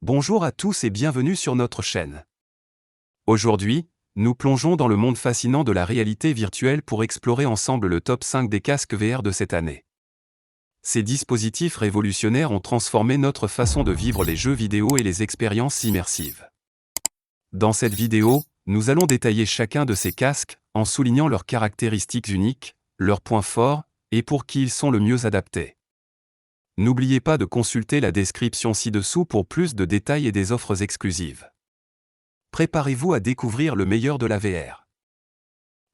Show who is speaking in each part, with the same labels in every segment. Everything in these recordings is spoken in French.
Speaker 1: Bonjour à tous et bienvenue sur notre chaîne. Aujourd'hui, nous plongeons dans le monde fascinant de la réalité virtuelle pour explorer ensemble le top 5 des casques VR de cette année. Ces dispositifs révolutionnaires ont transformé notre façon de vivre les jeux vidéo et les expériences immersives. Dans cette vidéo, nous allons détailler chacun de ces casques, en soulignant leurs caractéristiques uniques, leurs points forts, et pour qui ils sont le mieux adaptés. N'oubliez pas de consulter la description ci-dessous pour plus de détails et des offres exclusives. Préparez-vous à découvrir le meilleur de la VR.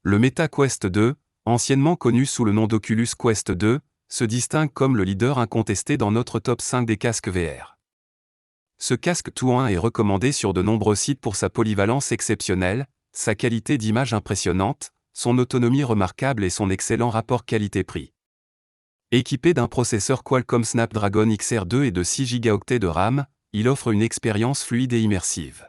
Speaker 1: Le Meta Quest 2, anciennement connu sous le nom d'Oculus Quest 2, se distingue comme le leader incontesté dans notre top 5 des casques VR. Ce casque tout en un est recommandé sur de nombreux sites pour sa polyvalence exceptionnelle, sa qualité d'image impressionnante, son autonomie remarquable et son excellent rapport qualité-prix. Équipé d'un processeur Qualcomm Snapdragon XR2 et de 6 Go de RAM, il offre une expérience fluide et immersive.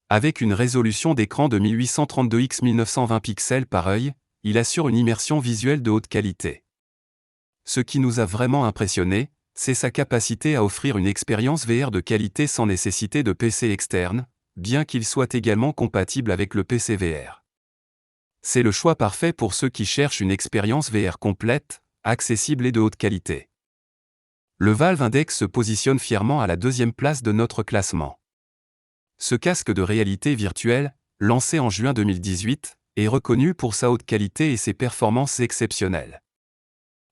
Speaker 1: Avec une résolution d'écran de 1832 x 1920 pixels par œil, il assure une immersion visuelle de haute qualité. Ce qui nous a vraiment impressionné, c'est sa capacité à offrir une expérience VR de qualité sans nécessité de PC externe, bien qu'il soit également compatible avec le PC VR. C'est le choix parfait pour ceux qui cherchent une expérience VR complète, accessible et de haute qualité. Le Valve Index se positionne fièrement à la deuxième place de notre classement. Ce casque de réalité virtuelle, lancé en juin 2018, est reconnu pour sa haute qualité et ses performances exceptionnelles.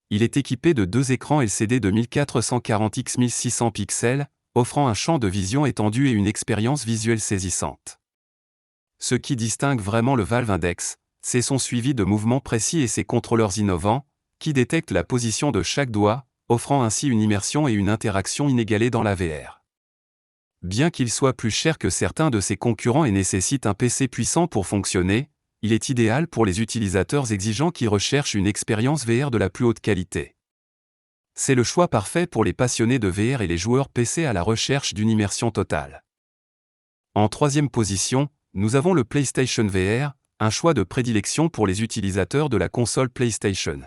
Speaker 1: Il est équipé de deux écrans LCD de 1440 x 1600 pixels, offrant un champ de vision étendu et une expérience visuelle saisissante. Ce qui distingue vraiment le Valve Index, c'est son suivi de mouvements précis et ses contrôleurs innovants, qui détectent la position de chaque doigt, offrant ainsi une immersion et une interaction inégalées dans la VR. Bien qu'il soit plus cher que certains de ses concurrents et nécessite un PC puissant pour fonctionner, il est idéal pour les utilisateurs exigeants qui recherchent une expérience VR de la plus haute qualité. C'est le choix parfait pour les passionnés de VR et les joueurs PC à la recherche d'une immersion totale. En troisième position, nous avons le PlayStation VR, un choix de prédilection pour les utilisateurs de la console PlayStation.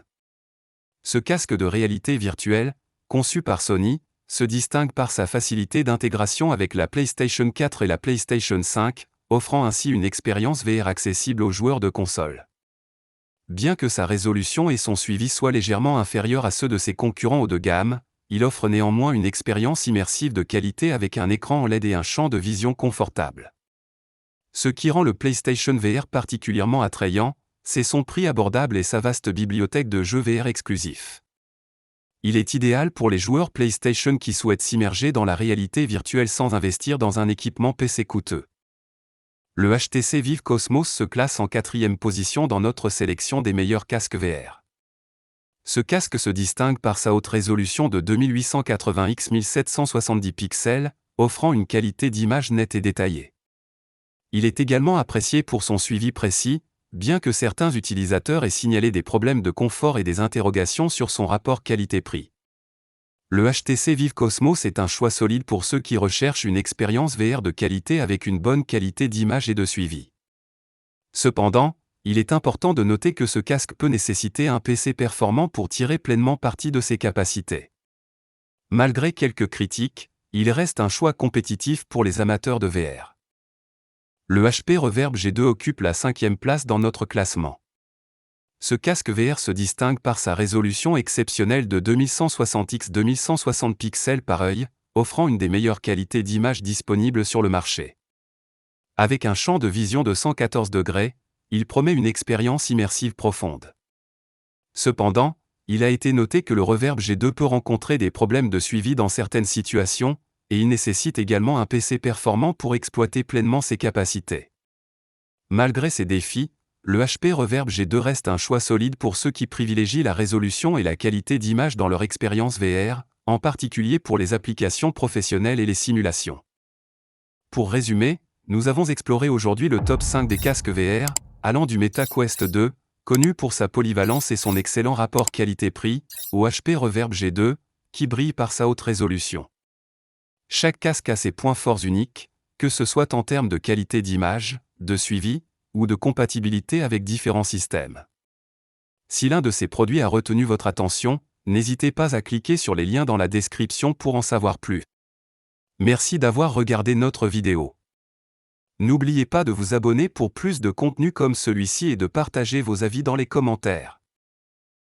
Speaker 1: Ce casque de réalité virtuelle, conçu par Sony, se distingue par sa facilité d'intégration avec la PlayStation 4 et la PlayStation 5, offrant ainsi une expérience VR accessible aux joueurs de console. Bien que sa résolution et son suivi soient légèrement inférieurs à ceux de ses concurrents haut de gamme, il offre néanmoins une expérience immersive de qualité avec un écran OLED et un champ de vision confortable. Ce qui rend le PlayStation VR particulièrement attrayant, c'est son prix abordable et sa vaste bibliothèque de jeux VR exclusifs. Il est idéal pour les joueurs PlayStation qui souhaitent s'immerger dans la réalité virtuelle sans investir dans un équipement PC coûteux. Le HTC Vive Cosmos se classe en 4e position dans notre sélection des meilleurs casques VR. Ce casque se distingue par sa haute résolution de 2880 x 1770 pixels, offrant une qualité d'image nette et détaillée. Il est également apprécié pour son suivi précis, bien que certains utilisateurs aient signalé des problèmes de confort et des interrogations sur son rapport qualité-prix. Le HTC Vive Cosmos est un choix solide pour ceux qui recherchent une expérience VR de qualité avec une bonne qualité d'image et de suivi. Cependant, il est important de noter que ce casque peut nécessiter un PC performant pour tirer pleinement parti de ses capacités. Malgré quelques critiques, il reste un choix compétitif pour les amateurs de VR. Le HP Reverb G2 occupe la 5e place dans notre classement. Ce casque VR se distingue par sa résolution exceptionnelle de 2160 x 2160 pixels par œil, offrant une des meilleures qualités d'image disponibles sur le marché. Avec un champ de vision de 114 degrés, il promet une expérience immersive profonde. Cependant, il a été noté que le Reverb G2 peut rencontrer des problèmes de suivi dans certaines situations, et il nécessite également un PC performant pour exploiter pleinement ses capacités. Malgré ces défis, le HP Reverb G2 reste un choix solide pour ceux qui privilégient la résolution et la qualité d'image dans leur expérience VR, en particulier pour les applications professionnelles et les simulations. Pour résumer, nous avons exploré aujourd'hui le top 5 des casques VR, allant du Meta Quest 2, connu pour sa polyvalence et son excellent rapport qualité-prix, au HP Reverb G2, qui brille par sa haute résolution. Chaque casque a ses points forts uniques, que ce soit en termes de qualité d'image, de suivi, ou de compatibilité avec différents systèmes. Si l'un de ces produits a retenu votre attention, n'hésitez pas à cliquer sur les liens dans la description pour en savoir plus. Merci d'avoir regardé notre vidéo. N'oubliez pas de vous abonner pour plus de contenu comme celui-ci et de partager vos avis dans les commentaires.